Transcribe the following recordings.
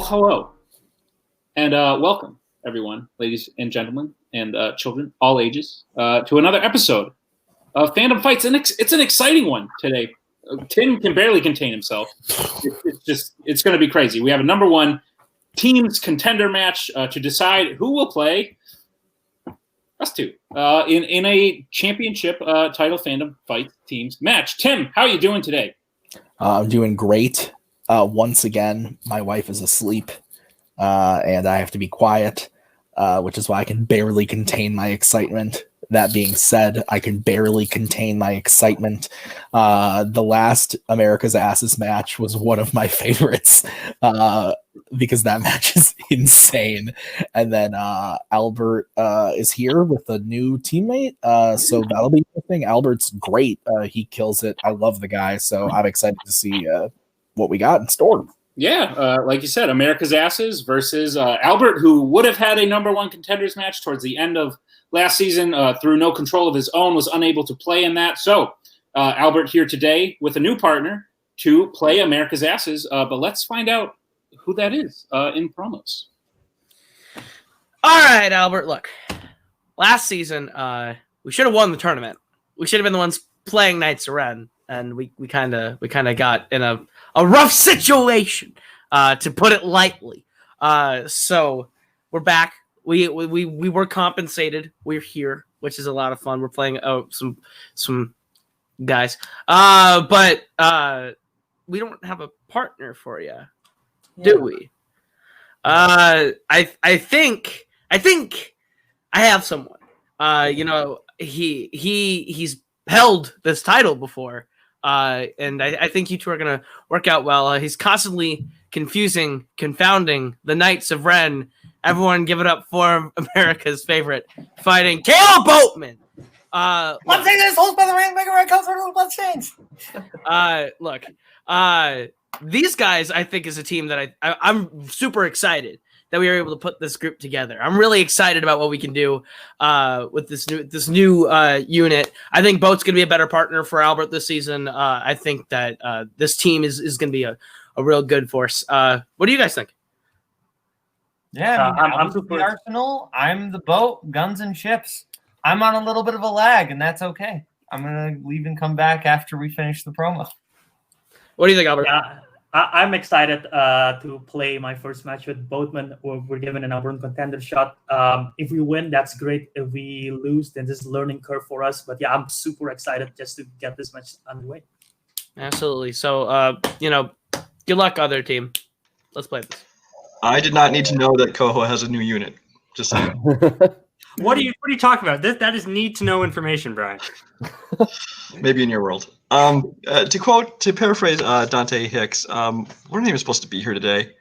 hello, and welcome, everyone, ladies and gentlemen, and children, all ages, to another episode of Fandom Fights. And it's an exciting one today. Tim can barely contain himself. It's going to be crazy. We have a number one teams contender match to decide who will play us two in a championship title Fandom Fight teams match. Tim, how are you doing today? I'm doing great. Once again, my wife is asleep, and I have to be quiet, which is why I can barely contain my excitement. That being said, I can barely contain my excitement. The last America's Asses match was one of my favorites because that match is insane. And then Albert is here with a new teammate, so that'll be interesting. Albert's great. He kills it. I love the guy, so I'm excited to see what we got in store. Yeah, like you said, America's Asses versus Albert, who would have had a number one contenders match towards the end of last season through no control of his own, was unable to play in that. So Albert here today with a new partner to play America's Asses. But let's find out who that is in promos. All right, Albert, look. Last season, we should have won the tournament. We should have been the ones playing Knights of Ren, and we kind of got in a rough situation, to put it lightly. So we're back. We were compensated. We're here, which is a lot of fun. We're playing some guys, but we don't have a partner for you, do we? I think I have someone. He's held this title before, and I think you two are gonna work out well. He's constantly confounding the Knights of Ren. Everyone give it up for America's favorite fighting, Kaleb Boatman. I'm saying this holds by the ring, make a right comes through blood stains. Look, these guys, I think, is a team that I'm super excited that we were able to put this group together. I'm really excited about what we can do with this new unit. I think Boat's going to be a better partner for Albert this season. I think that this team is going to be a real good force. What do you guys think? Yeah, I'm the Arsenal. I'm the boat, guns and ships. I'm on a little bit of a lag, and that's okay. I'm going to leave and come back after we finish the promo. What do you think, Albert? Yeah, I'm excited to play my first match with Boatman. We're given a number one contender shot. If we win, that's great. If we lose, then this is a learning curve for us. But yeah, I'm super excited just to get this match underway. Absolutely. So, good luck, other team. Let's play this. I did not need to know that Koho has a new unit. Just saying. What are you talking about? That is need to know information, Brian. Maybe in your world. To paraphrase Dante Hicks, what name is supposed to be here today?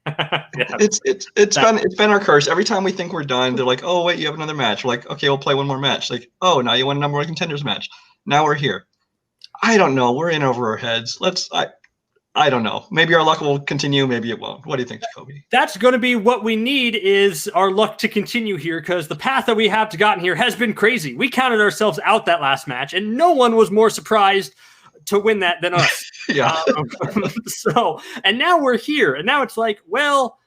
Yeah. It's been our curse. Every time we think we're done, they're like, "Oh wait, you have another match." We're like, "Okay, we'll play one more match." Like, "Oh, now you won a number one contenders match." Now we're here. I don't know. We're in over our heads. I don't know. Maybe our luck will continue. Maybe it won't. What do you think, Jacoby? That's going to be what we need, is our luck to continue here, because the path that we have to gotten here has been crazy. We counted ourselves out that last match, and no one was more surprised to win that than us. Yeah. And now we're here, and now it's like, well,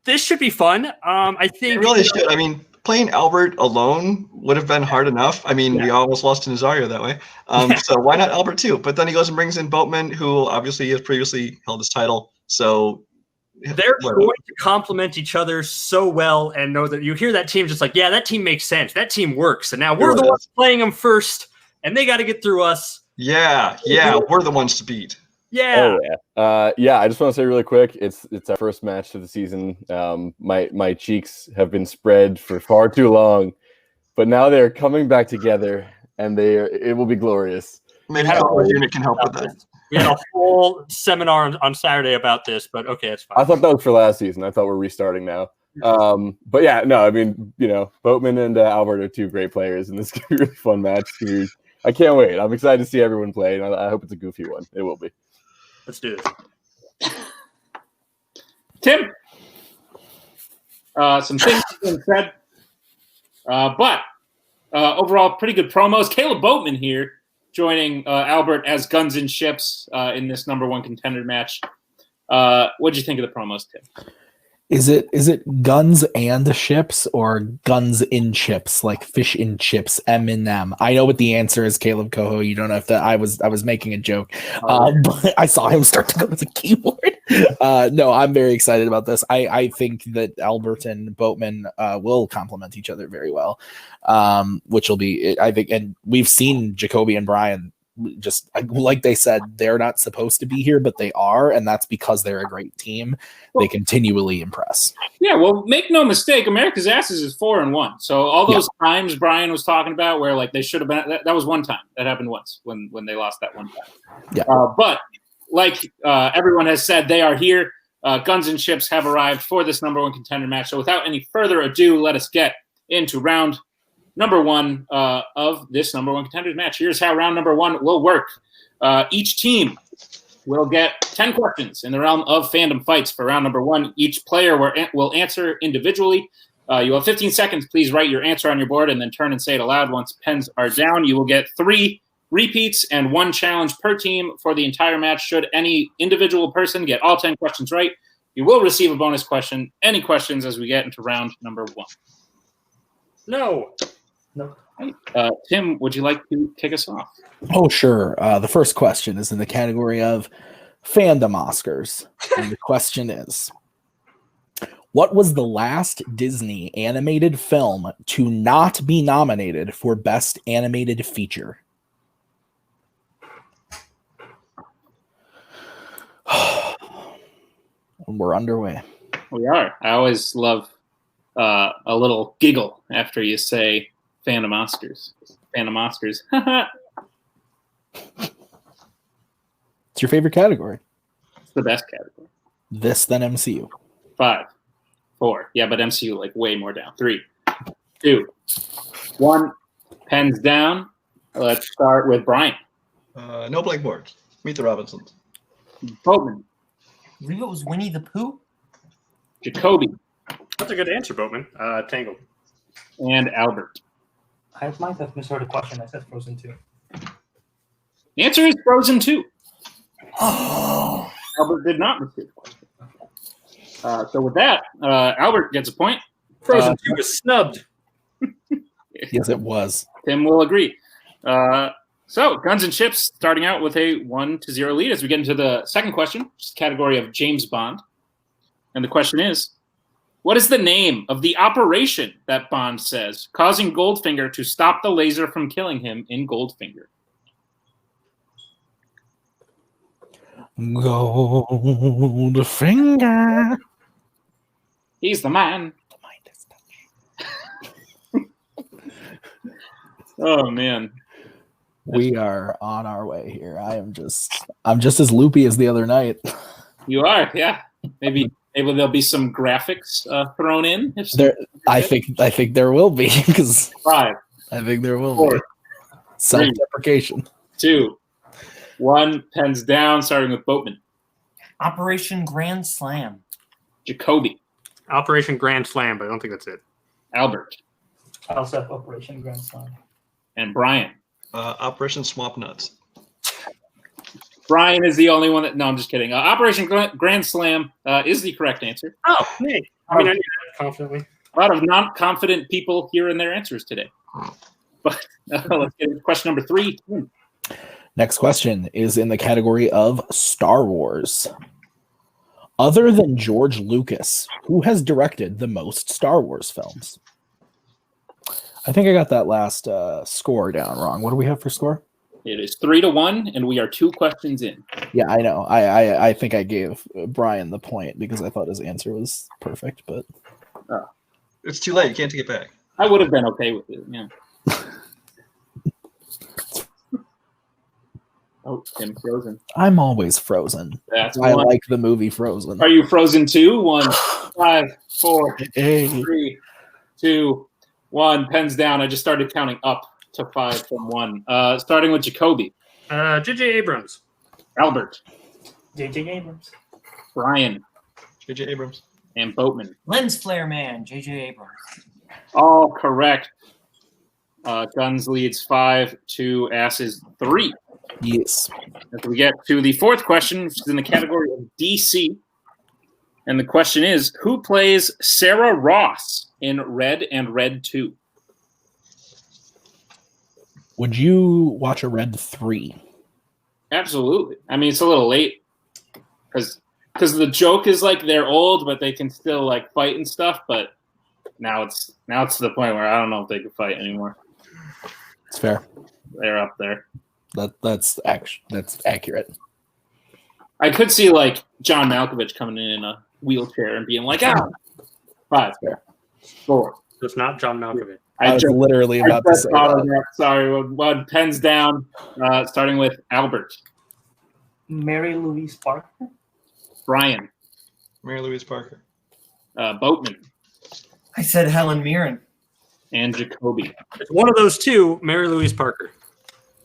this should be fun. I think it really should. I mean, playing Albert alone would have been hard enough. I mean, we almost lost to Nazario that way. So why not Albert too? But then he goes and brings in Boatman, who obviously has previously held his title. So they're going to complement each other so well, and know that you hear that team just like, yeah, that team makes sense. That team works. And now we're the ones playing them first, and they got to get through us. Yeah, we're the ones to beat. Yeah. Oh, yeah. I just want to say really quick, it's our first match of the season. My cheeks have been spread for far too long, but now they're coming back together, and it will be glorious. Maybe our unit can help with that. We had a whole seminar on Saturday about this, but okay, it's fine. I thought that was for last season. I thought we're restarting now. But yeah, no, I mean, Boatman and Albert are two great players, and this is going to be a really fun match. I can't wait. I'm excited to see everyone play, and I hope it's a goofy one. It will be. Let's do this. Tim, some things have been said, but overall, pretty good promos. Kaleb Boatman here joining Albert as Guns and Ships in this number one contender match. What'd you think of the promos, Tim? Is it guns and ships or guns in chips, like fish in chips, M in them? I know what the answer is, Kaleb Koho. You don't have to. I was making a joke, but I saw him start to go to the keyboard. No, I'm very excited about this. I think that Albert and Boatman will complement each other very well, which will be, I think, and we've seen Jacoby and Brian. Just like they said, they're not supposed to be here, but they are, and that's because they're a great team. They continually impress. Yeah, well, make no mistake, America's Asses is 4-1. So all those times Brian was talking about where like they should have been, that was one time. That happened once when they lost that one time. Yeah. But like everyone has said, they are here. Guns and Chips have arrived for this number 1 contender match. So without any further ado, let us get into round number 1 of this number 1 contenders match. Here's how round number 1 will work. Each team will get 10 questions in the realm of fandom fights for round number 1. Each player will answer individually. You have 15 seconds. Please write your answer on your board and then turn and say it aloud. Once pens are down, you will get 3 repeats and 1 challenge per team for the entire match. Should any individual person get all 10 questions right, you will receive a bonus question. Any questions as we get into round number 1? No. Tim, would you like to kick us off? Oh, sure. The first question is in the category of fandom Oscars. And the question is, what was the last Disney animated film to not be nominated for Best Animated Feature? We're underway. We are. I always love a little giggle after you say Fandom Oscars. Fandom Oscars. It's your favorite category. It's the best category. This then MCU. 5, 4. Yeah, but MCU like way more down. 3, 2, 1. Pens down. Let's start with Brian. No blackboards. Meet the Robinsons. Boatman. I believe it was Winnie the Pooh. Jacoby. That's a good answer, Boatman. Tangled. And Albert. I might have misheard the question. I said Frozen 2. The answer is Frozen 2. Oh. Albert did not receive the question. So with that, Albert gets a point. Frozen 2 was snubbed. Yes, it was. Tim will agree. So Guns and Chips starting out with a 1-0 lead as we get into the second question, which is the category of James Bond. And the question is, what is the name of the operation that Bond says, causing Goldfinger to stop the laser from killing him in Goldfinger? Goldfinger. He's the man. Oh, man. We are on our way here. I'm just as loopy as the other night. You are, yeah. Maybe there'll be some graphics thrown in. I think there will be because 5. I think there will 4, be self-deprecation. 2, 1. Pens down, starting with Boatman. Operation Grand Slam. Jacoby. Operation Grand Slam, but I don't think that's it. Albert. I also have Operation Grand Slam. And Brian. Operation Swamp Nuts. Brian is the only one that... No, I'm just kidding. Operation Grand Slam is the correct answer. Oh, neat. I mean, I knew that confidently. A lot of non-confident people here in their answers today. But let's get into question number 3. Next question is in the category of Star Wars. Other than George Lucas, who has directed the most Star Wars films? I think I got that last score down wrong. What do we have for score? It is 3-1, and we are 2 questions in. Yeah, I know. I think I gave Brian the point because I thought his answer was perfect, but It's too late. You can't take it back. I would have been okay with it. Yeah. Oh, Tim Frozen. I'm always frozen. That's I 1. like the movie Frozen. Are you Frozen 2? 1, 5, 4, Hey. 3, 2, 1. Pens down. I just started counting up to 5 from 1. Starting with Jacoby. J.J. Abrams. Albert. J.J. Abrams. Brian. J.J. Abrams. And Boatman. Lens Flare Man. J.J. Abrams. All correct. Guns leads 5 to Asses 3. Yes. As we get to the fourth question, which is in the category of DC. And the question is, who plays Sarah Ross in Red and Red 2? Would you watch a Red 3? Absolutely. I mean, it's a little late because the joke is like they're old, but they can still like fight and stuff. But now it's to the point where I don't know if they can fight anymore. It's fair. They're up there. That's accurate. I could see like John Malkovich coming in a wheelchair and being like, "Ah, 5, 4." It's not John Malkovich. I was literally about to say that. Sorry, one pens down. Starting with Albert. Mary Louise Parker. Brian. Mary Louise Parker. Boatman. I said Helen Mirren. And Jacoby. It's one of those two, Mary Louise Parker.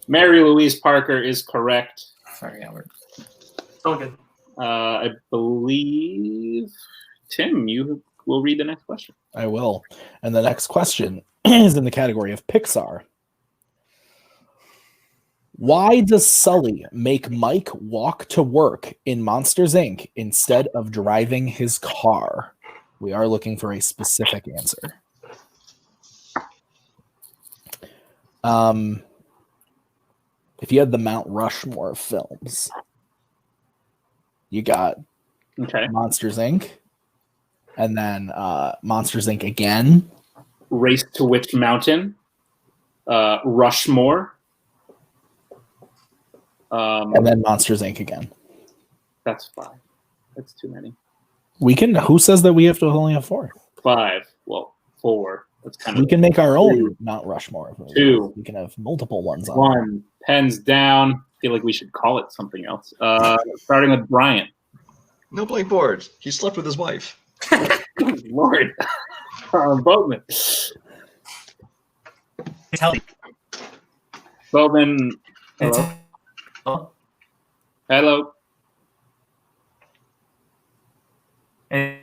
Mary Louise Parker is correct. Sorry, Albert. It's all good. I believe, Tim, you will read the next question. I will. And the next question is in the category of Pixar. Why does Sully make Mike walk to work in Monsters, Inc. instead of driving his car? We are looking for a specific answer. If you had the Mount Rushmore of films, you got Monsters, Inc. and then Monsters, Inc. again. Race to Witch Mountain. Rushmore. And then Monsters, Inc. again. That's 5. That's too many. We can. Who says that we have to only have 4? 5. Well, 4. That's kind of. We can make our own Mount Rushmore. 2. We can have multiple ones on. 1. Pens down. I feel like we should call it something else. Starting with Brian. No blank boards. He slept with his wife. Lord. Boatman. Boatman. Hello. Hello. I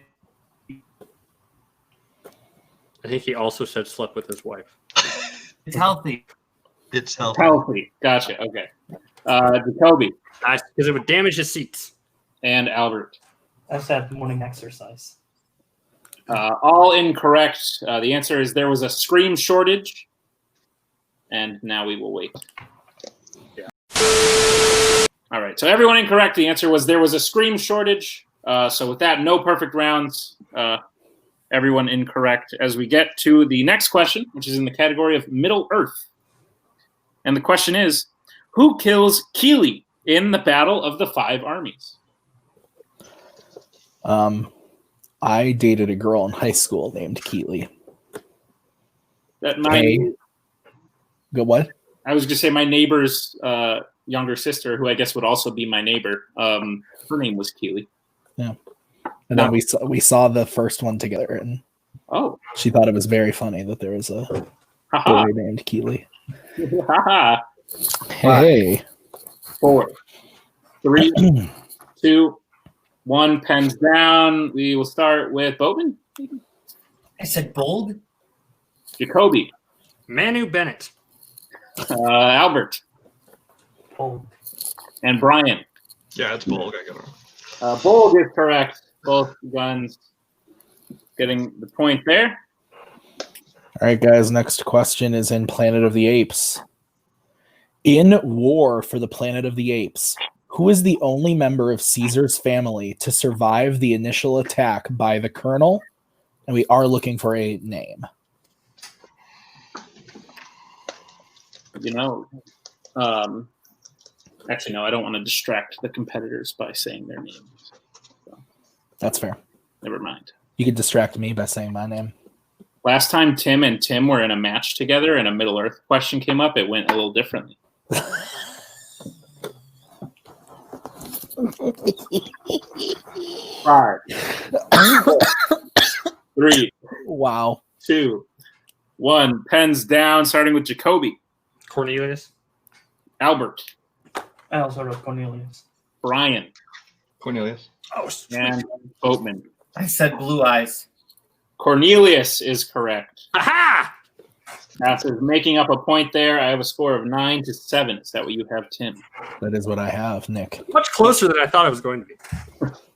think he also said slept with his wife. It's healthy. It's healthy. Healthy. Gotcha. Okay. Jacoby. Nice, because it would damage his seats. And Albert. I said morning exercise. All incorrect. The answer is there was a scream shortage. And now we will wait. Yeah. All right. So everyone incorrect. The answer was there was a scream shortage. So with that, no perfect rounds. Everyone incorrect. As we get to the next question, which is in the category of Middle Earth. And the question is, who kills Keeley in the Battle of the Five Armies? I dated a girl in high school named Keeley. That Go what? I was going to say my neighbor's younger sister, who I guess would also be my neighbor. Her name was Keeley. Yeah. And then we saw the first one together, and she thought it was very funny that there was a boy named Keeley. Hey. 4, 3, 2, 1. Pens down. We will start with Boatman. I said Bold. Jacoby. Manu Bennett. Albert. Bold. And Brian. Yeah, it's Bold. I got it. Bold is correct. Both guns getting the point there. All right, guys. Next question is in Planet of the Apes. In War for the Planet of the Apes, who is the only member of Caesar's family to survive the initial attack by the Colonel? And we are looking for a name. Actually, no, I don't want to distract the competitors by saying their names. So, that's fair. Never mind. You could distract me by saying my name. Last time Tim and Tim were in a match together and a Middle Earth question came up, it went a little differently. 5, 3, wow, 2, 1. Pens down, starting with Jacoby. Cornelius. Albert. I also wrote Cornelius. Brian. Cornelius. Oh, and Boatman. I said Blue Eyes. Cornelius is correct. Aha! After making up a point there, I have a score of 9-7. Is that what you have, Tim? That is what I have, Nick. Much closer than I thought it was going to be.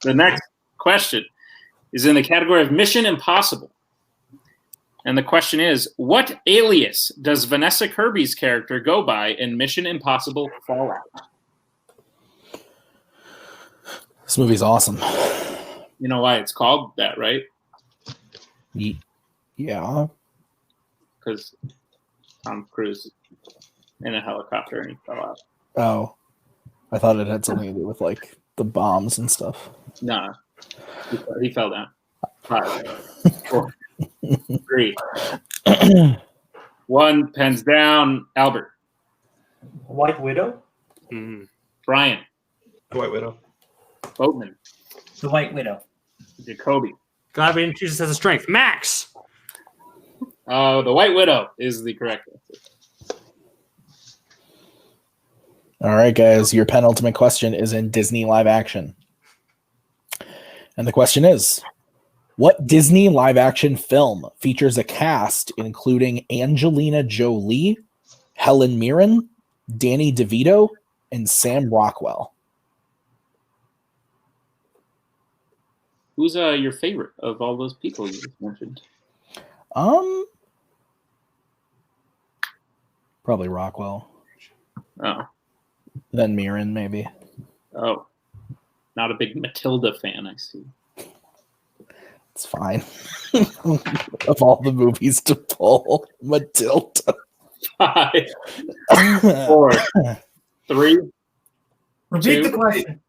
The next question is in the category of Mission Impossible. And the question is, what alias does Vanessa Kirby's character go by in Mission Impossible Fallout? This movie's awesome. You know why it's called that, right? Yeah. Because Tom Cruise in a helicopter and he fell out. Oh. I thought it had something to do with, like, the bombs and stuff. Nah. He fell down. 5, 4, 3, 1. Pens down. Albert. White Widow. Brian. The White Widow. Boatman. The White Widow. Jacoby. Glad we didn't choose this as a strength. Max. The White Widow is the correct answer. All right, guys. Your penultimate question is in Disney live action. And the question is, what Disney live action film features a cast including Angelina Jolie, Helen Mirren, Danny DeVito, and Sam Rockwell? Who's your favorite of all those people you just mentioned? Probably Rockwell. Oh. Then Mirren, maybe. Oh. Not a big Matilda fan, I see. It's fine. Of all the movies to pull, Matilda. 5, 4, 3. Repeat 2. the question.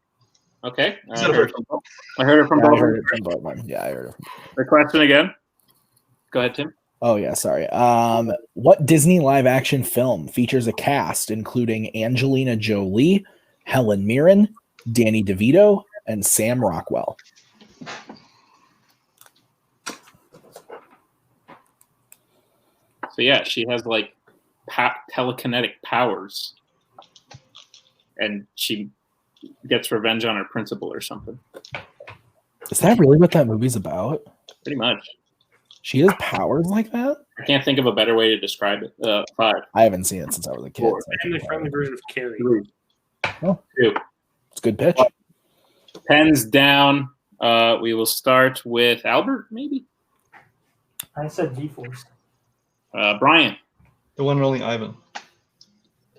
Okay. I Is that heard it from Yeah, I both. heard it from Boatman. Yeah, I heard it. The question again. Go ahead, Tim. Oh, yeah, sorry. What Disney live action film features a cast including Angelina Jolie, Helen Mirren, Danny DeVito, and Sam Rockwell? So yeah, she has like telekinetic powers, and she gets revenge on her principal or something. Is that really what that movie's about? Pretty much. She has powers like that? I can't think of a better way to describe it. 5, I haven't seen it since I was a kid. 4, Family-friendly version of Carrie. 3, Oh. 2. It's a good pitch. Pens down. We will start with Albert, maybe. I said G-Force. Brian. The one and only Ivan.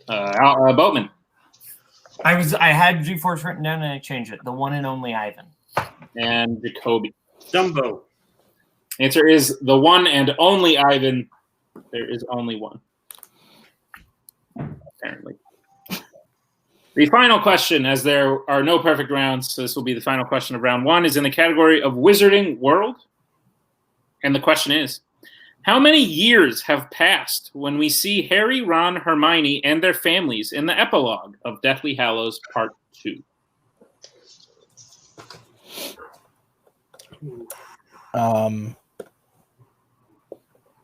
Boatman. I had G-Force written down and I changed it. The one and only Ivan. And Jacoby. Dumbo. Answer is the one and only Ivan. There is only one. Apparently. The final question, as there are no perfect rounds, so this will be the final question of round 1, is in the category of Wizarding World. And the question is, how many years have passed when we see Harry, Ron, Hermione, and their families in the epilogue of Deathly Hallows Part 2?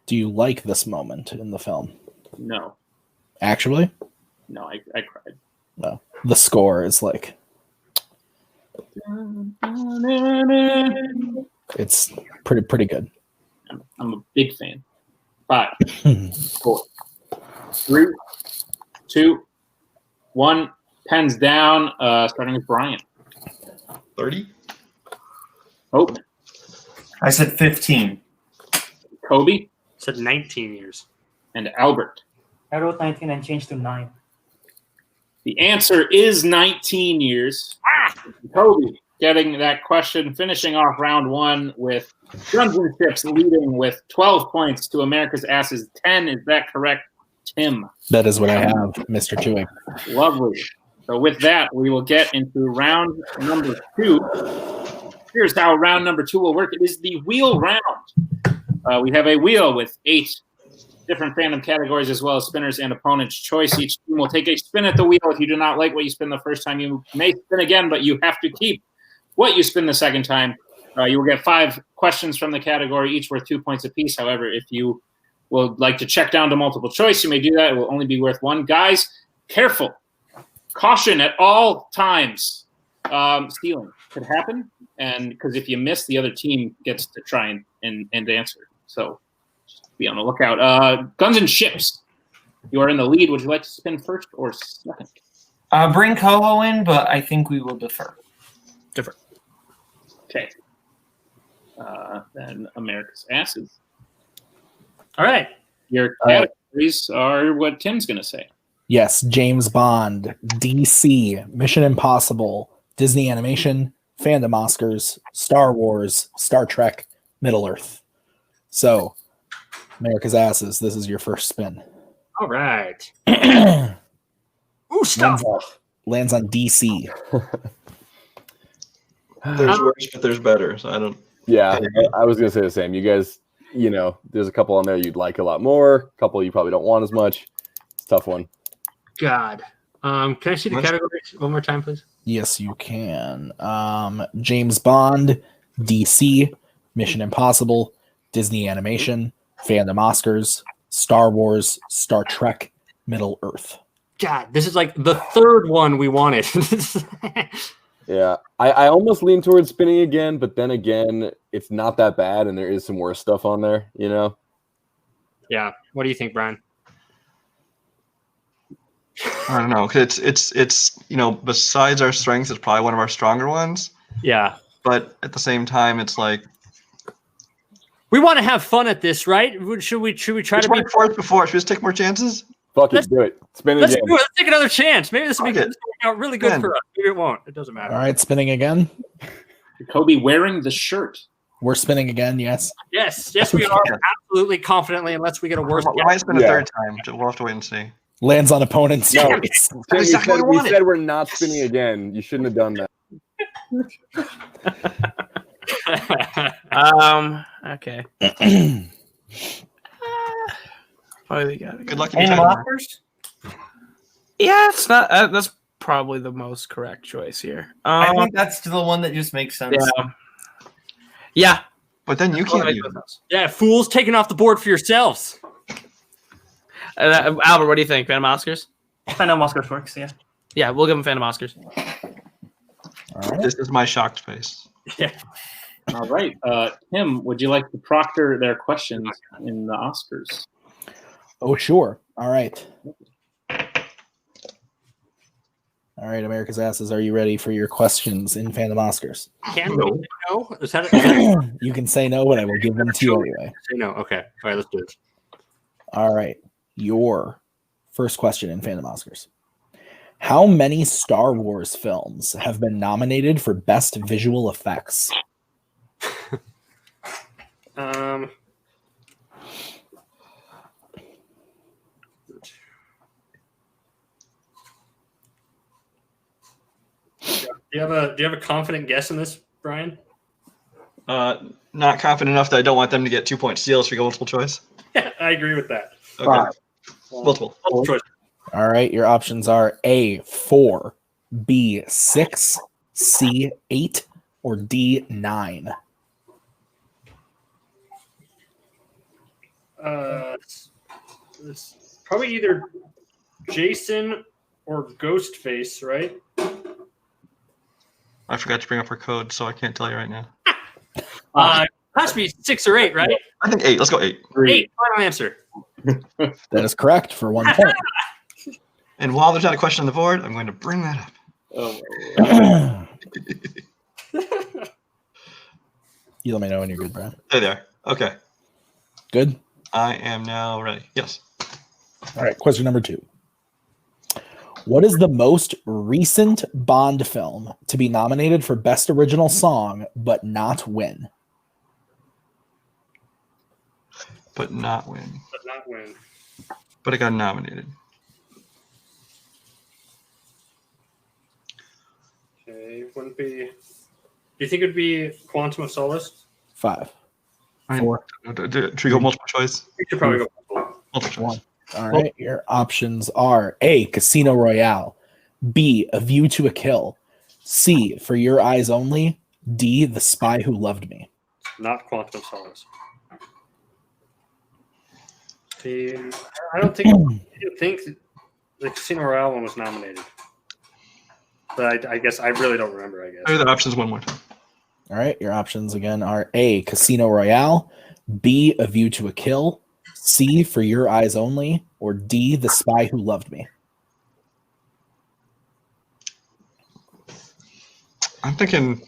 Do you like this moment in the film? No. Actually? No, I cried. No. The score is like... It's pretty good. I'm a big fan. 5, 4, 3, 2, 1. Pens down. Starting with Brian. 30. Oh, I said 15. Kobe Said 19 years. and Albert. I wrote 19 and changed to 9. The answer is 19 years. Kobe getting that question, finishing off round 1 with Guns and Chips leading with 12 points to America's Asses 10. Is that correct, Tim? That is what I have, Mr. Chewing. Lovely. So with that, we will get into round number 2. Here's how round number 2 will work. It is the wheel round. We have a wheel with 8 different fandom categories as well as spinners and opponent's choice. Each team will take a spin at the wheel. If you do not like what you spin the first time, you may spin again, but you have to keep what you spin the second time. You will get 5 questions from the category, each worth 2 points apiece. However, if you would like to check down to multiple choice, you may do that. It will only be worth 1. Guys, careful. Caution at all times. Stealing could happen, and because if you miss, the other team gets to try and answer. So be on the lookout. Guns and Ships. You are in the lead. Would you like to spin first or second? Bring Koho in, but I think we will defer. Defer. Okay. Then America's Asses. All right. Your categories are what Tim's going to say. Yes, James Bond, DC, Mission Impossible, Disney Animation, Fandom Oscars, Star Wars, Star Trek, Middle Earth. So, America's Asses, this is your first spin. All right. Ooh, stop. Lands on DC. There's worse, but there's better. So I don't. Yeah, I was gonna say the same. You guys, there's a couple on there you'd like a lot more. A couple you probably don't want as much. It's a tough one. God. Can I see the categories one more time, please? Yes, you can. James Bond, DC, Mission Impossible, Disney Animation, Fandom Oscars, Star Wars, Star Trek, Middle Earth. God, this is like the third one we wanted. Yeah, I almost lean towards spinning again, but then again, it's not that bad, and there is some worse stuff on there, Yeah. What do you think, Brian? I don't know. 'Cause it's besides our strengths, it's probably one of our stronger ones. Yeah. But at the same time, it's like We want to have fun at this, right? Should we try to be fourth before? Should we just take more chances? Fuck it, do it. Spin it Let's again. do it. Let's take another chance. Maybe this will Okay. work out really good Then. for us. Maybe it won't. It doesn't matter. All right, spinning again. Kobe wearing the shirt. We're spinning again, yes. Yes, we are absolutely confidently, unless we get a worse. We might spin a third time. We'll have to wait and see. Lands on opponent's No, face. Tim, That's exactly what I we wanted. said we're not spinning again. You shouldn't have done that. Okay. Probably got Good luck. Fandom Oscars? Yeah, it's not. That's probably the most correct choice here. I think that's the one that just makes sense. Yeah. But then you can't use. Yeah, fools, taking off the board for yourselves. Albert, what do you think? Phantom Oscars? Fandom Oscars works, yeah. Yeah, we'll give him Phantom Oscars. All right. This is my shocked face. Yeah. All right. Tim, would you like to proctor their questions in the Oscars? Oh, sure. All right. All right, America's Asses, are you ready for your questions in Fandom Oscars? Can we say no? Is that You can say no, but I will give them to you anyway. say no? Okay. All right, let's do it. All right. Your first question in Fandom Oscars. How many Star Wars films have been nominated for Best Visual Effects? Do you have a confident guess in this, Brian? Not confident enough that I don't want them to get 2-point steals if we go multiple choice. Yeah, I agree with that. Okay. Multiple. Choice. All right. Your options are A, 4, B, 6, C, 8, or D, 9. It's probably either Jason or Ghostface, right? I forgot to bring up her code, so I can't tell you right now. It has to be 6 or 8, right? I think 8. Let's go 8. 8. Final answer. That is correct for 1 point. And while there's not a question on the board, I'm going to bring that up. Oh, You let me know when you're good, Brad. There they are. Okay. Good? I am now ready. Yes. All right. Question number 2. What is the most recent Bond film to be nominated for Best Original Song but not win? But not win. But not win. But it got nominated. Okay, wouldn't be. Do you think it would be Quantum of Solace? 5, Fine. 4, Should we go multiple choice? We should probably go. Multiple choice. 1. All right. Your options are A, Casino Royale, B, A View to a Kill, C, For Your Eyes Only, D, The Spy Who Loved Me. Not Quantum of Solace. I don't think the Casino Royale one was nominated. But I guess I really don't remember, I guess. Say the options one more time. All right. Your options again are A, Casino Royale, B, A View to a Kill, C, For Your Eyes Only, or D, The Spy Who Loved Me? I'm thinking.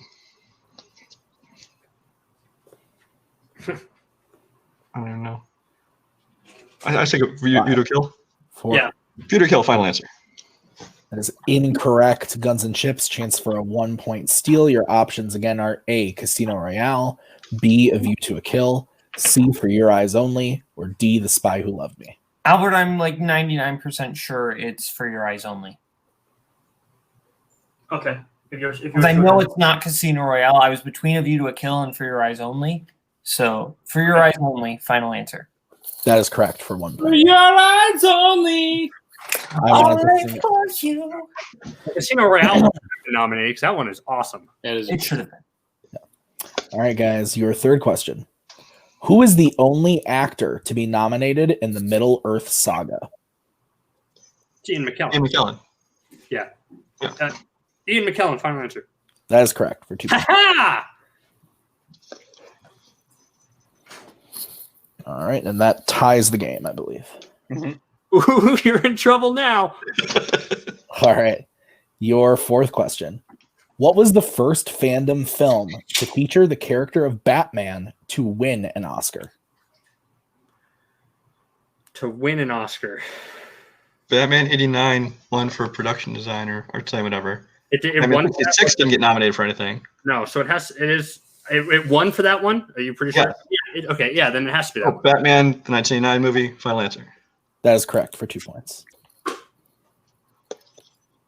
I don't even know. I say view to kill. 4. Yeah. View to kill. Final answer. That is incorrect. Guns and Chips, chance for a 1-point steal. Your options again are A, Casino Royale, B, A View to a Kill, C, For Your Eyes Only, or D, The Spy Who Loved Me. Albert, I'm like 99% sure it's For Your Eyes Only. Okay. If you're Because I know it's not Casino Royale. I was between A View to a Kill and For Your Eyes Only. So, For Your Eyes Only, final answer. That is correct for 1 For point. your eyes only. Casino Royale nominated because that one is awesome. That is. It should have been. All right, guys, your third question. Who is the only actor to be nominated in the Middle-earth saga? Ian McKellen. Ian McKellen. Yeah. Yeah. Ian McKellen, final answer. That is correct for 2 points. Ha! All right, and that ties the game, I believe. Ooh, you're in trouble now. All right, your fourth question. What was the first fandom film to feature the character of Batman to win an Oscar? To win an Oscar. Batman '89 won for production designer or say whatever. It I mean, won. 56 didn't get nominated for anything. No, so it won for that one? Are you pretty sure? Yeah. Okay, yeah, then it has to be that one. Batman, the 1989 movie. Final answer. That is correct for 2 points.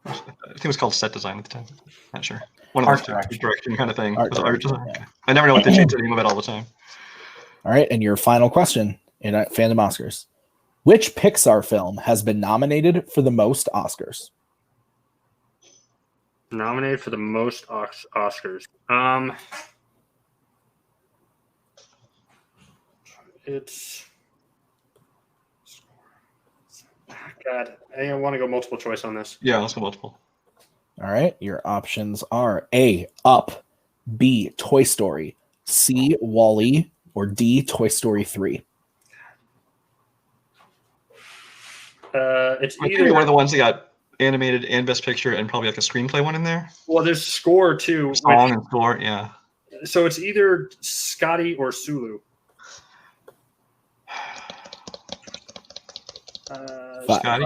I think it was called set design at the time. Not sure. One of those two, direction kind of thing. Art Was it art direction, design? yeah. I never know what they change the name of it all the time. All right, and your final question in Fandom Oscars. Which Pixar film has been nominated for the most Oscars? Nominated for the most Oscars. It's God. I want to go multiple choice on this. Yeah, let's go multiple. All right, your options are A, Up, B, Toy Story, C, Wall-E, or D, Toy Story 3. It's It could be either one of the ones that got animated and Best Picture and probably like a screenplay one in there. well, there's score too. Song and score, yeah. So it's either Scotty or Sulu. 5, Scotty?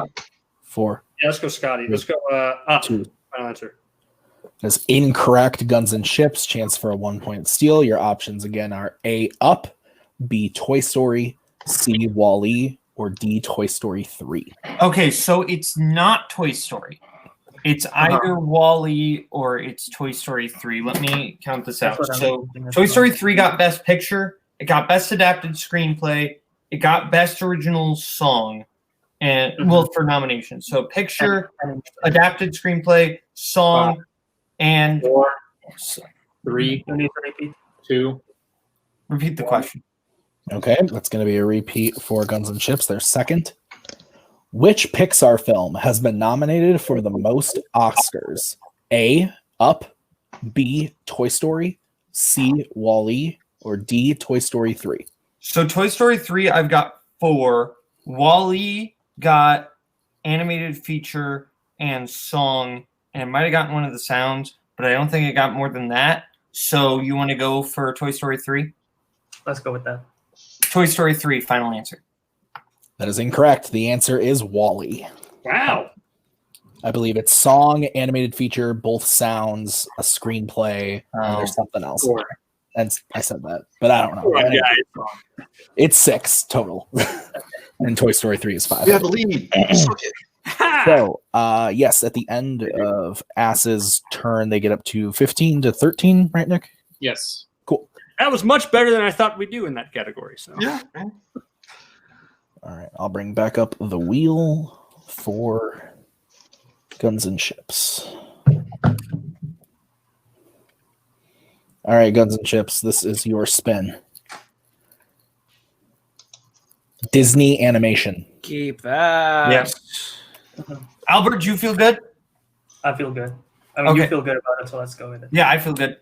4, Yeah, let's go Scotty. Let's go Up. 2. Final answer. That's incorrect. Guns and Chips, chance for a 1-point steal. Your options again are A, Up, B, Toy Story, C, Wall-E, or D, Toy Story 3. Okay, so it's not Toy Story. It's either Wall-E or it's Toy Story 3. Let me count this out. So Toy Story 3 got Best Picture. It got Best Adapted Screenplay. It got Best Original Song. And well, for nominations. So picture, adapted screenplay, song, and 4, 3, 2. Repeat the question. Okay, that's going to be a repeat for Guns and Chips, their second. Which Pixar film has been nominated for the most Oscars? A, Up, B, Toy Story, C, Wall-E, or D, Toy Story 3? So Toy Story 3, I've got 4. Wall-E got animated feature and song, and it might have gotten one of the sounds, but I don't think it got more than that. So you want to go for Toy Story 3? Let's go with that. Toy Story 3, final answer. That is incorrect. The answer is Wall-E. Wow. I believe it's song, animated feature, both sounds, a screenplay, and there's something else. 4. And I said that, but I don't know. Yeah, It's 6 total. And Toy Story 3 is 5. We have the lead. So, yes, at the end of Ass's turn, they get up to 15 to 13, right, Nick? Yes. Cool. That was much better than I thought we'd do in that category. So Yeah. All right, I'll bring back up the wheel for Guns and Chips. All right, Guns and Chips, this is your spin. Disney animation. Keep that. Yes. Albert, do you feel good? I feel good. I mean, Okay. you feel good about it, so let's go with it. Yeah, I feel good.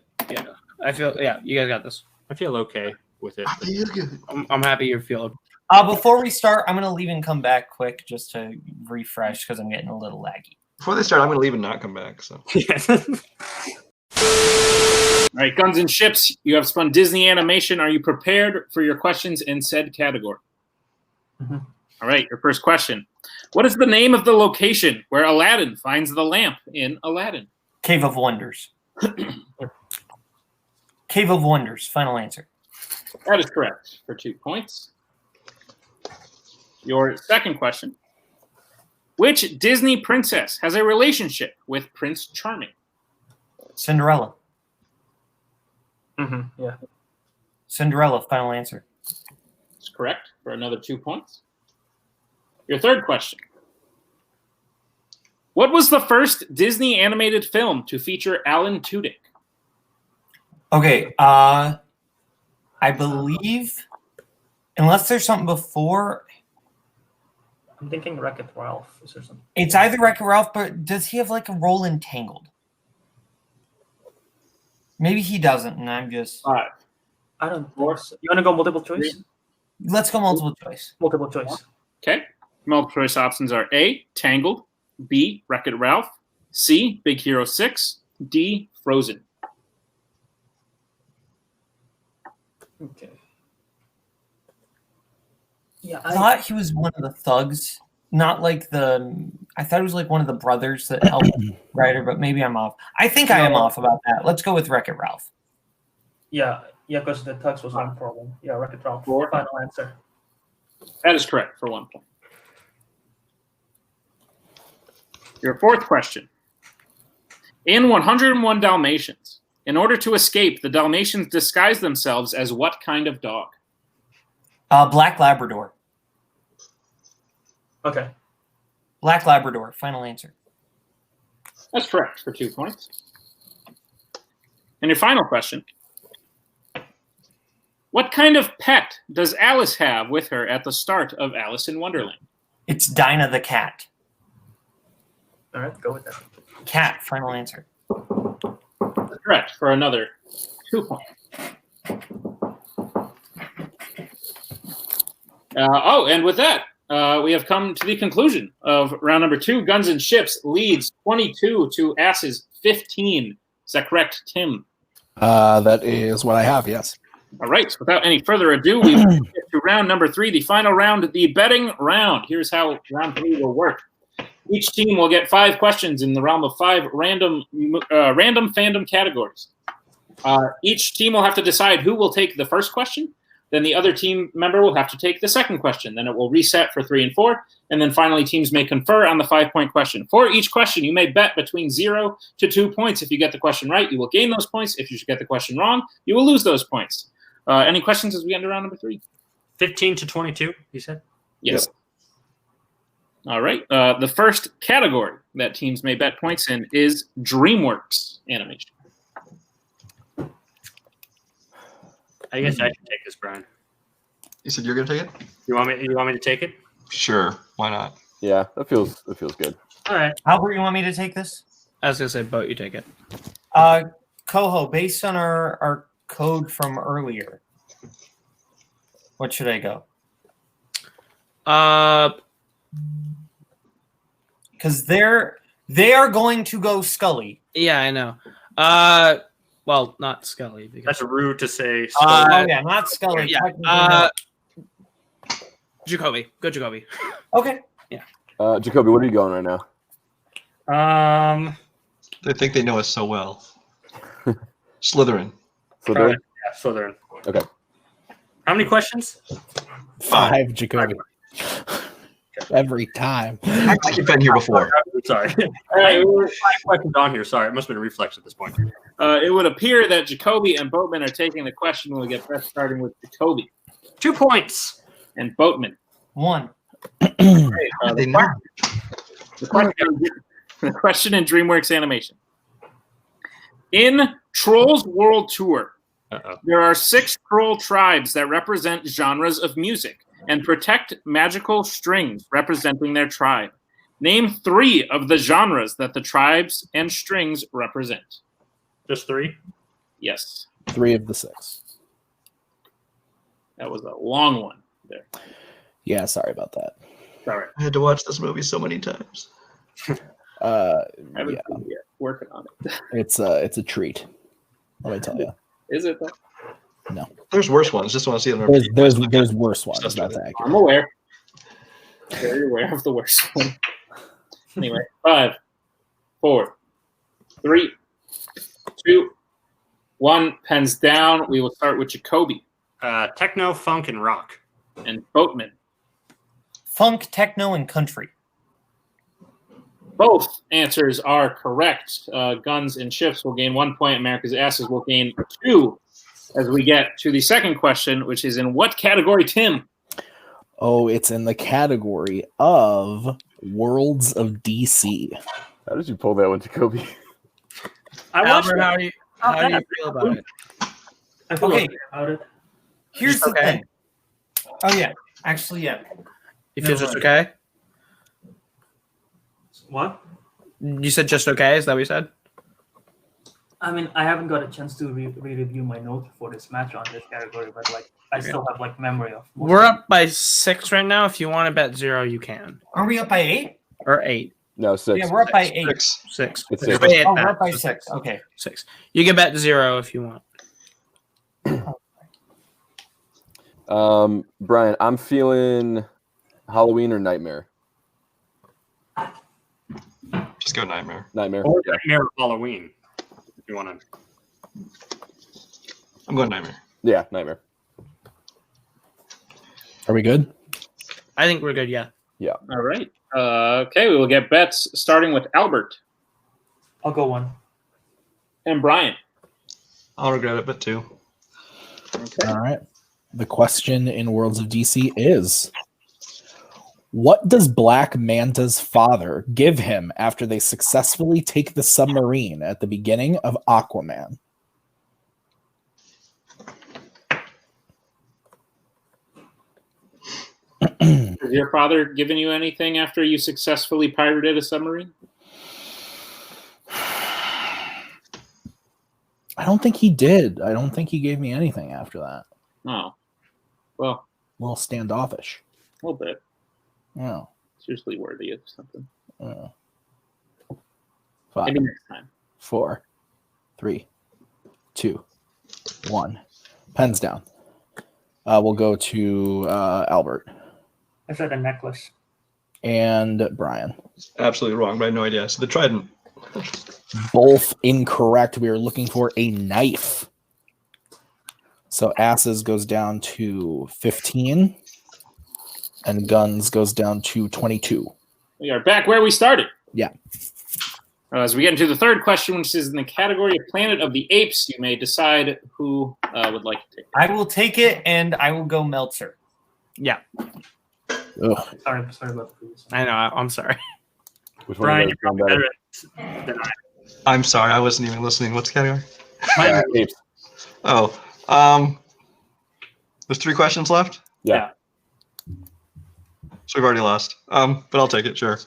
I feel, yeah, you guys got this. I feel okay with it. I feel good. I'm happy you feel Before we start, I'm gonna leave and come back quick just to refresh because I'm getting a little laggy. Before they start, I'm gonna leave and not come back. So. All right, Guns and Ships, you have spun Disney animation. Are you prepared for your questions in said category? Mm-hmm. All right, your first question. What is the name of the location where Aladdin finds the lamp in Aladdin? Cave of Wonders. Cave of Wonders. Final answer. That is correct for 2 points. Your second question. Which Disney princess has a relationship with Prince Charming? Cinderella. Mm-hmm. Yeah. Cinderella. Final answer. That's correct for another 2 points. Your third question. What was the first Disney animated film to feature Alan Tudyk? Okay. I believe, unless there's something before, I'm thinking Wreck-It Ralph or something. it's either Wreck-It Ralph, but does he have like a role in Tangled? Maybe he doesn't, and I'm just. 5. I don't think so. You want to go multiple choice? Let's go multiple choice. Multiple choice. Okay. Multiple choice options are A, Tangled, B, Wreck-It Ralph, C, Big Hero 6, D, Frozen. Okay. Yeah, I thought he was one of the thugs, not like the. I thought it was like one of the brothers that helped Ryder, but maybe I'm off. I think I am off about that. Let's go with Wreck-It Ralph. Yeah, because the tux was one problem. Yeah, Wreck-It Ralph. Final answer. That is correct for 1 point. Your fourth question. In 101 Dalmatians, in order to escape, the Dalmatians disguise themselves as what kind of dog? Black Labrador. Okay. Black Labrador. Final answer. That's correct for 2 points. And your final question. What kind of pet does Alice have with her at the start of Alice in Wonderland? It's Dinah the cat. All right, go with that. Cat. Final answer. That's correct for another 2 points. And with that, we have come to the conclusion of round number 2. Guns and Ships leads 22 to Asses 15. Is that correct, Tim? That is what I have, yes. All right. So without any further ado, we get to round number 3, the final round, the betting round. Here's how round 3 will work. Each team will get 5 questions in the realm of 5 random fandom categories. Each team will have to decide who will take the first question. Then the other team member will have to take the second question. Then it will reset for 3 and 4. And then finally, teams may confer on the 5-point question. For each question, you may bet between 0 to 2 points. If you get the question right, you will gain those points. If you get the question wrong, you will lose those points. Any questions as we enter round number 3? 15 to 22, you said? Yes. Yep. All right. The first category that teams may bet points in is DreamWorks animation. I guess I should take this, Brian. You said you're gonna take it? You want me to take it? Sure. Why not? Yeah, that feels good. All right. Albert, you want me to take this? I was gonna say, Boat, you take it. Koho, based on our code from earlier, what should I go? Because they are going to go Scully. Yeah, I know. Well, not Scully. Because That's rude to say. Oh yeah, not Scully. Yeah. Jacoby. Go Jacoby. Okay. Yeah. Jacoby, what are you going right now? They think they know us so well. Slytherin. Slytherin? Yeah, Slytherin. Okay. How many questions? 5, Jacoby. Every time. I've been here before. Sorry. All right, 5 questions on here. Sorry, it must have been a reflex at this point. It would appear that Jacoby and Boatman are taking the question when we get first starting with Jacoby. 2 points. And Boatman. 1. The question in DreamWorks animation. In Trolls World Tour, there are 6 troll tribes that represent genres of music and protect magical strings representing their tribe. Name 3 of the genres that the tribes and strings represent. Just 3? Yes. 3 of the 6. That was a long one there. Yeah, sorry about that. Sorry. I had to watch this movie so many times. I haven't seen it yet. Working on it. It's a treat. Let me tell you. Is it though? No. There's worse ones. Just want to see them. There's worse ones. That's accurate. I'm aware. Very aware of the worst one. Anyway, 5, 4, 3, 2, 1. Pens down. We will start with Jacoby. Techno, funk, and rock. And Boatman. Funk, techno, and country. Both answers are correct. Guns and Shifts will gain 1 point. America's Asses will gain 2. As we get to the second question, which is in what category, Tim? Oh, it's in the category of Worlds of DC. How did you pull that one, Jacoby? Albert, how do you feel about it? I feel Okay. okay about it. Here's the Okay. thing. Oh yeah, actually yeah. You feel just okay? What? You said just okay? Is that what you said? I mean, I haven't got a chance to re-review my notes for this match on this category, but like I still have like memory of. We're up by 6 right now. If you want to bet 0, you can. Are we up by 8? Or 8. No, 6. Yeah, we're up by 8. 6. 6. It's It's 6. way at Oh, that. we're up by 6. Okay. 6. You can bet 0 if you want. Brian, I'm feeling Halloween or Nightmare. Just go Nightmare. Nightmare. Or Nightmare of Halloween. If you want to. I'm going Nightmare. Yeah, Nightmare. Are we good? I think we're good, yeah. Yeah. All right. Okay, we will get bets starting with Albert I'll go 1. and Brian. I'll regret it, but 2. Okay. All right. The question in Worlds of DC is, what does Black Manta's father give him after they successfully take the submarine at the beginning of Aquaman? Has your father given you anything after you successfully pirated a submarine? I don't think he did. I don't think he gave me anything after that. Oh. Well, A little standoffish. a little bit. Yeah. It's usually worthy of something. 5, Maybe next time. 4, 3, 2, 1. Pens down. We'll go to Albert I said a necklace. and Brian. Absolutely wrong, but I had no idea. So the Trident. Both incorrect. We are looking for a knife. So Asses goes down to 15, and Guns goes down to 22. We are back where we started. Yeah. As we get into the third question, which is in the category of Planet of the Apes, you may decide who would like to take it. I will take it, and I will go Meltzer. Yeah. Ugh. Sorry about the previous one. I know. I'm sorry. Which one Brian, you you're guys probably doing better than I. I'm sorry, I wasn't even listening. What's the category? better? Apes. Oh, there's 3 questions left. Yeah. So we've already lost. But I'll take it. Sure.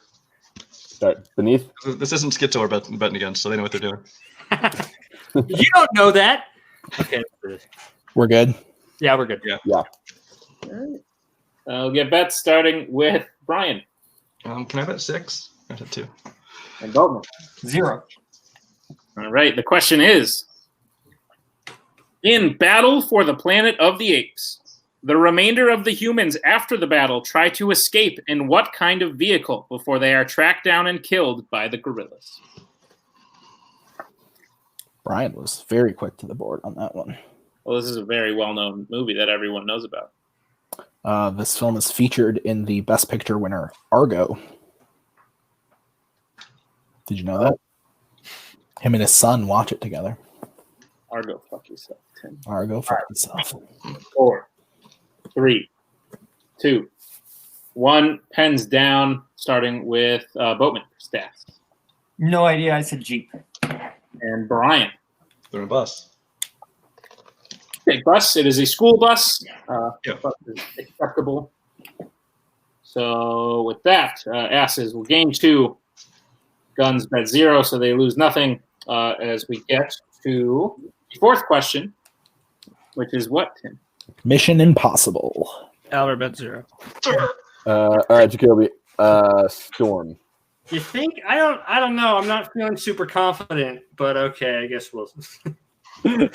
All right. Beneath. This isn't Skitzo we're betting against, so they know what they're doing. You don't know that. Okay. We're good. Yeah, we're good. Yeah. All right. We'll get bets starting with Brian Can I bet 6? I said 2. and Boatman. 0. All right. The question is, in Battle for the Planet of the Apes, the remainder of the humans after the battle try to escape in what kind of vehicle before they are tracked down and killed by the gorillas? Brian was very quick to the board on that one. Well, this is a very well-known movie that everyone knows about. This film is featured in the Best Picture winner, Argo. Did you know that? Him and his son watch it together. Argo, fuck yourself, Tim. Argo, fuck yourself. 4, 3, 2, 1. Pens down, starting with Boatman for stats. No idea. I said Jeep. And Brian. They're in a bus. Okay, bus. It is a school bus. Yeah. Bus is acceptable. So with that, Asses will gain 2. Guns bet 0, so they lose nothing as we get to the fourth question, which is what, Tim? Mission Impossible. Albert bet 0. All right, Jacoby. Storm. You think? I don't know. I'm not feeling super confident, but okay, I guess we'll. I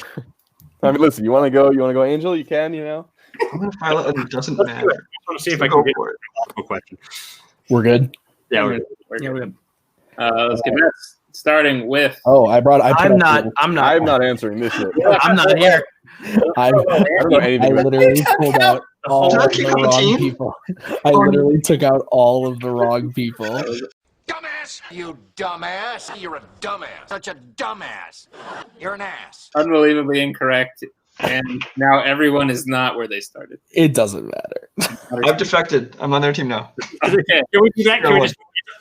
mean, listen. You want to go? Angel? You can. I'm gonna file it, and it doesn't matter. I want to see if I Go can get for it. a question. We're good. Yeah, we're good. Yeah, we're good. Let's get that. Starting with. Oh, I'm not answering this shit. I'm not here. I don't know anything. I literally pulled out all Did I of kick the out the wrong team? people. I literally took out all of the wrong people. Dumbass! You dumbass! You're a dumbass. Such a dumbass. You're an ass. Unbelievably incorrect. And now everyone is not where they started. It doesn't matter. I've defected. I'm on their team now. Okay. Can we do that? Can we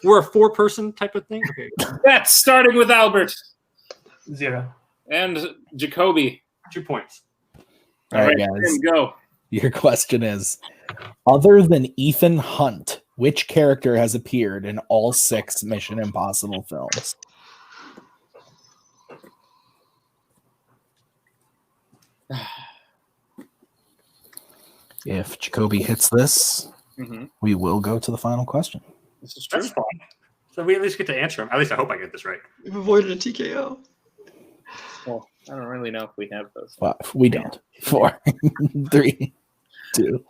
we're a 4-person type of thing? Okay. That's starting with Albert 0. and Jacoby. 2 points. All right, Tim, guys. go. Your question is, other than Ethan Hunt, which character has appeared in all 6 Mission Impossible films? If Jacoby hits this, we will go to the final question. This is true. That's fine. So we at least get to answer them. At least I hope I get this right. We've avoided a TKO. Well, I don't really know if we have those. 5. We don't. 4, 3, 2,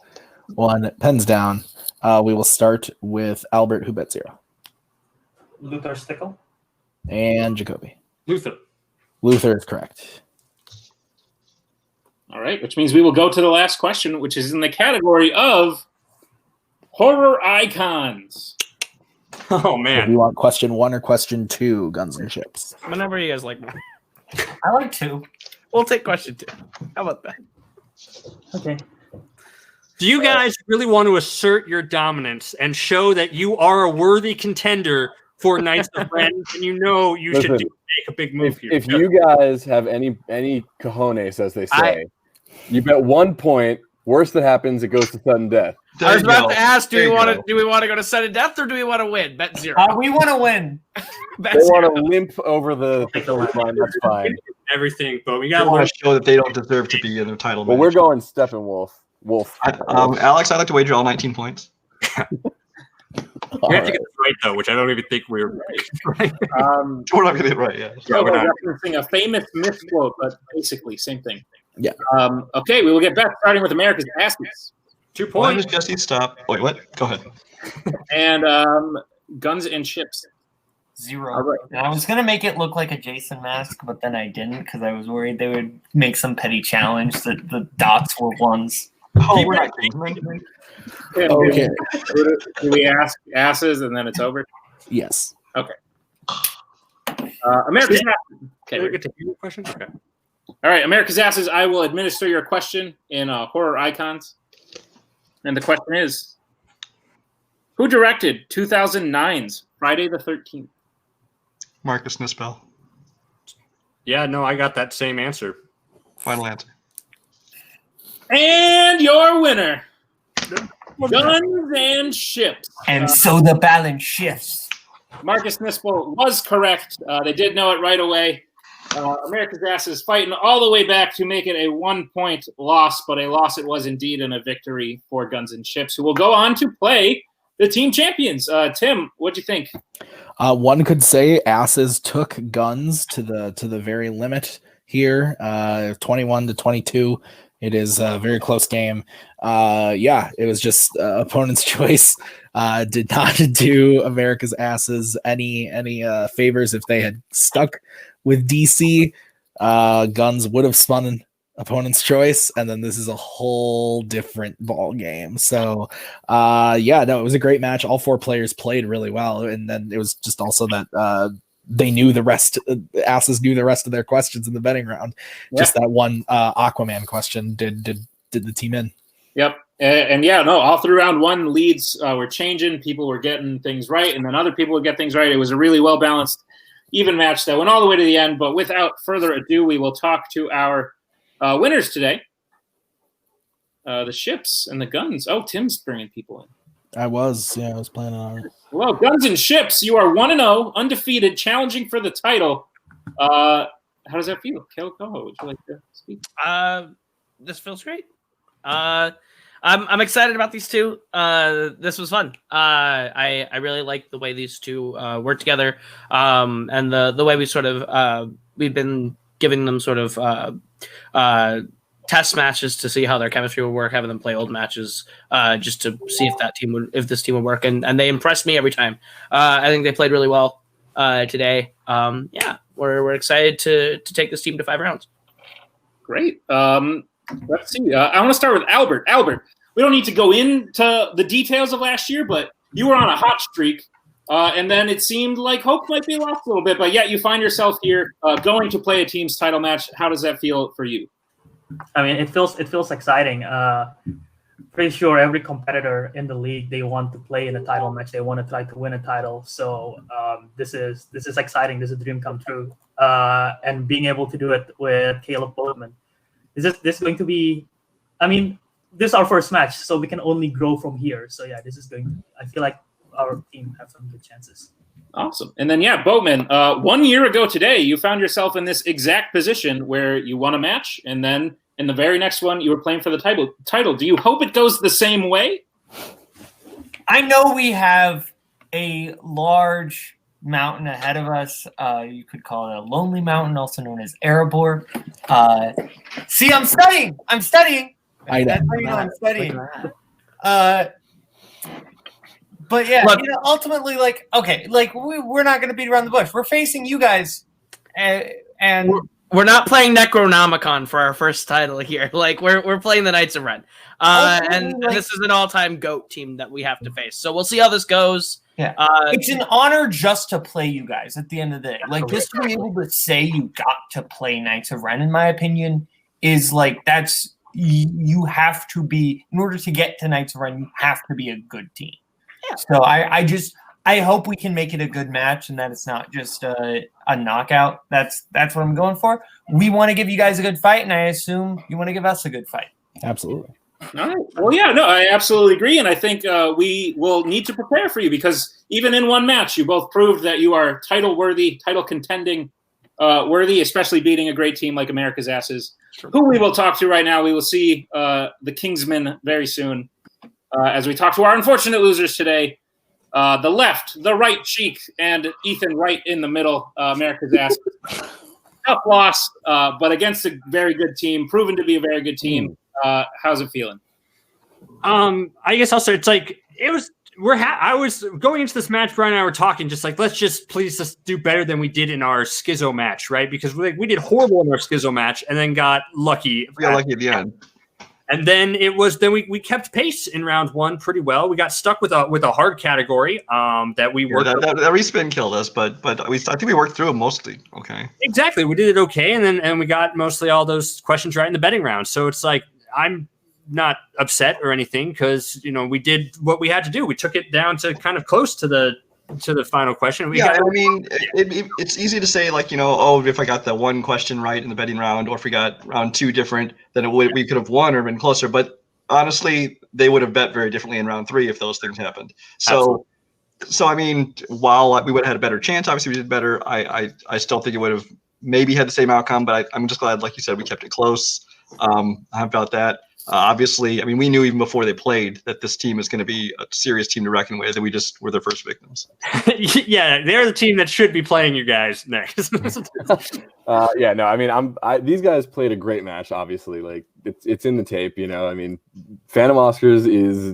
1. Pens down. We will start with Albert, who bet 0. Luther Stickle. And Jacoby. Luther. Luther is correct. All right, which means we will go to the last question, which is in the category of horror icons. Oh, Do man. you want question 1 or question 2, Guns and Chips? Whenever you guys like me. I like 2. We'll take question 2. How about that? Okay. Do you guys really want to assert your dominance and show that you are a worthy contender for Knights of Ren? And you should Listen, make a big move here. If you guys have any cojones, as they say, you bet 1 point. Worst that happens, it goes to sudden death. I was about to ask, do There we you want go. to go to sudden death or do we want to win? Bet 0. We want to win. Bet They 0. want to limp over the line. That's fine. Everything, but we I got to want learn. to show that they don't deserve to be in their title But match. we're going Steppenwolf. Wolf. Alex, I'd like to wager all 19 points. We have to get this right, though, which I don't even think we're right. We're not getting it right, yeah. So we're not. referencing a famous myth quote, but basically same thing. Yeah. Okay, we will get back starting with America's Asses 2 Why points. does Jesse stop? Wait, what? Go ahead. and Guns and Chips. 0. All right. I was gonna make it look like a Jason mask, but then I didn't because I was worried they would make some petty challenge that the dots were 1s. Oh, we're not kidding. Okay. Do we ask asses and then it's over? Yes. America's Asses. Can we Okay. get to your question? Okay. All right, America's Asses. I will administer your question in horror icons. And the question is, who directed 2009's Friday the 13th? Marcus Nispel. Yeah, no, I got that same answer. Final answer. And your winner, Guns and Chips. And so the balance shifts. Marcus Nispel was correct. They did know it right away. America's Asses fighting all the way back to make it a 1-point loss, but a loss it was indeed and a victory for Guns and Chips, who will go on to play the team champions. Tim, what'd you think? One could say Asses took Guns to the very limit here, 21-22. It is a very close game. It was just opponent's choice. Did not do America's Asses any favors if they had stuck with DC. Guns would have spun opponent's choice, and then this is a whole different ball game. So it was a great match. All 4 players played really well, and then it was just also that they knew the rest. Asses knew the rest of their questions in the betting round. Yeah. Just that one Aquaman question did the team in. Yep. All through round 1, leads were changing. People were getting things right, and then other people would get things right. It was a really well-balanced, even match that went all the way to the end. But without further ado, we will talk to our winners today. The Ships and the Guns. Oh, Tim's bringing people in. I was planning on it. Well, Guns and Ships, you are 1-0, undefeated, challenging for the title. How does that feel? Kaleb Koho, would you like to speak? This feels great. I'm excited about these two. This was fun. I really like the way these two work together, and the way we sort of we've been giving them sort of test matches to see how their chemistry would work, having them play old matches just to see if this team would work, and they impressed me every time. I think they played really well today. Yeah, we're excited to take this team to 5 rounds. Great. Let's see. I want to start with Albert. Albert, we don't need to go into the details of last year, but you were on a hot streak, and then it seemed like hope might be lost a little bit, but yet you find yourself here going to play a team's title match. How does that feel for you? I mean, it feels exciting. Pretty sure every competitor in the league, they want to play in a title match. They want to try to win a title. So this is exciting. This is a dream come true. And being able to do it with Kaleb Boatman. This is going to be, I mean, this is our first match, so we can only grow from here. So yeah, this is going. I feel like our team have some good chances. Awesome. And then yeah, Boatman. 1 year ago today, you found yourself in this exact position where you won a match, and then in the very next one, you were playing for the title. Do you hope it goes the same way? I know we have a large mountain ahead of us. You could call it a lonely mountain, also known as Erebor. See, I'm studying. That's how you know I'm studying. But yeah, Look, ultimately, we're not going to beat around the bush. We're facing you guys, and we're not playing Necronomicon for our first title here. Like we're playing the Knights of Ren, and this is an all-time GOAT team that we have to face. So we'll see how this goes. Yeah, it's an honor just to play you guys at the end of the day. Like, just to be able to say you got to play Knights of Ren, in my opinion, is like you have to be, in order to get to Knights of Ren, you have to be a good team. Yeah. So I hope we can make it a good match and that it's not just a knockout. That's what I'm going for. We want to give you guys a good fight, and I assume you want to give us a good fight. Absolutely. All right. Well, yeah, no, I absolutely agree, and I think we will need to prepare for you because even in one match, you both proved that you are title-worthy, title-contending worthy, especially beating a great team like America's Asses, who we will talk to right now. We will see the Kingsmen very soon as we talk to our unfortunate losers today. The left, the right cheek, and Ethan right in the middle, America's Asses. Tough loss, but against a very good team, proven to be a very good team. How's it feeling? I guess I'll say it's like it was. I was going into this match. Brian and I were talking, just like let's just do better than we did in our Schizo match, right? Because we did horrible in our Schizo match, and then got lucky. We got lucky at the end. And then we kept pace in round 1 pretty well. We got stuck with a hard category that we worked. That respin killed us, but I think we worked through it mostly. Okay. Exactly, we did it okay, and we got mostly all those questions right in the betting round. So it's like I'm not upset or anything because we did what we had to do. We took it down to kind of close to the final question. It's easy to say if I got the one question right in the betting round, or if we got round 2 different, then we could have won or been closer. But honestly, they would have bet very differently in round 3 if those things happened. So I mean, while we would have had a better chance, obviously we did better. I still think it would have maybe had the same outcome, but I'm just glad, like you said, we kept it close. I'm about that. Obviously, I mean, we knew even before they played that this team is going to be a serious team to reckon with, and we just were their first victims. Yeah, they're the team that should be playing you guys next. Yeah, no, I mean, these guys played a great match. Obviously, like it's in the tape. I mean, Phantom Oscars is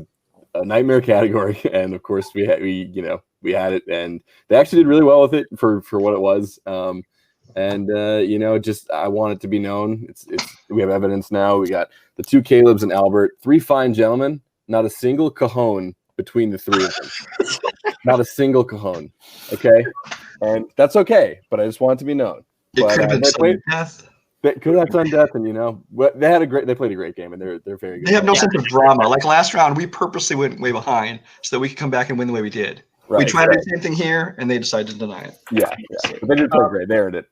a nightmare category, and of course we had it, and they actually did really well with it for what it was. Just I want it to be known. We have evidence now. We got the 2 Kalebs and Albert, 3 fine gentlemen, not a single cajon between the 3 of them. Not a single cajon. Okay, and that's okay. But I just want it to be known. It could have been sudden death. They could have done death, and they played a great game, and they're very good. They have no sense of drama. Like last round, we purposely went way behind so that we could come back and win the way we did. Right, we tried the same thing here, and they decided to deny it. Yeah. But they did play great. They earned it.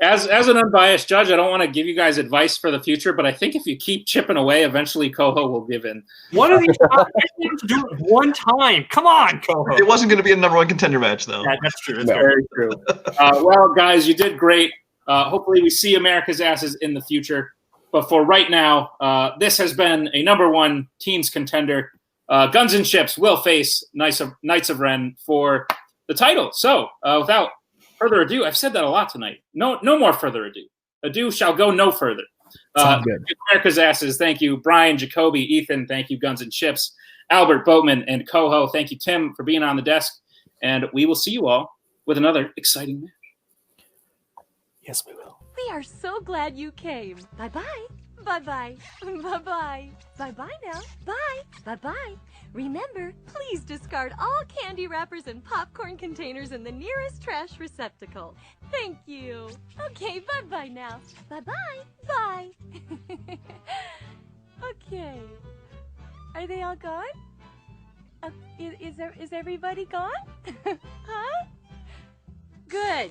As an unbiased judge, I don't want to give you guys advice for the future, but I think if you keep chipping away, eventually Koho will give in. One of these times, do it one time. Come on, Koho. It wasn't going to be a #1 contender match, though. Yeah, that's true. That's very true. Well, guys, you did great. Hopefully we see America's Asses in the future. But for right now, this has been a #1 teams contender. Guns and Ships will face Knights of Ren for the title. So without further ado, I've said that a lot tonight. No more further ado. Ado shall go no further. Sounds good. America's Asses, thank you. Brian, Jacoby, Ethan, thank you. Guns and Ships, Albert, Boatman, and Koho. Thank you, Tim, for being on the desk. And we will see you all with another exciting match. Yes, we will. We are so glad you came. Bye-bye. Bye-bye. Bye-bye. Bye-bye now. Bye. Bye-bye. Remember, please discard all candy wrappers and popcorn containers in the nearest trash receptacle. Thank you. Okay, bye-bye now. Bye-bye. Bye. Okay. Are they all gone? Is everybody gone? Huh? Good.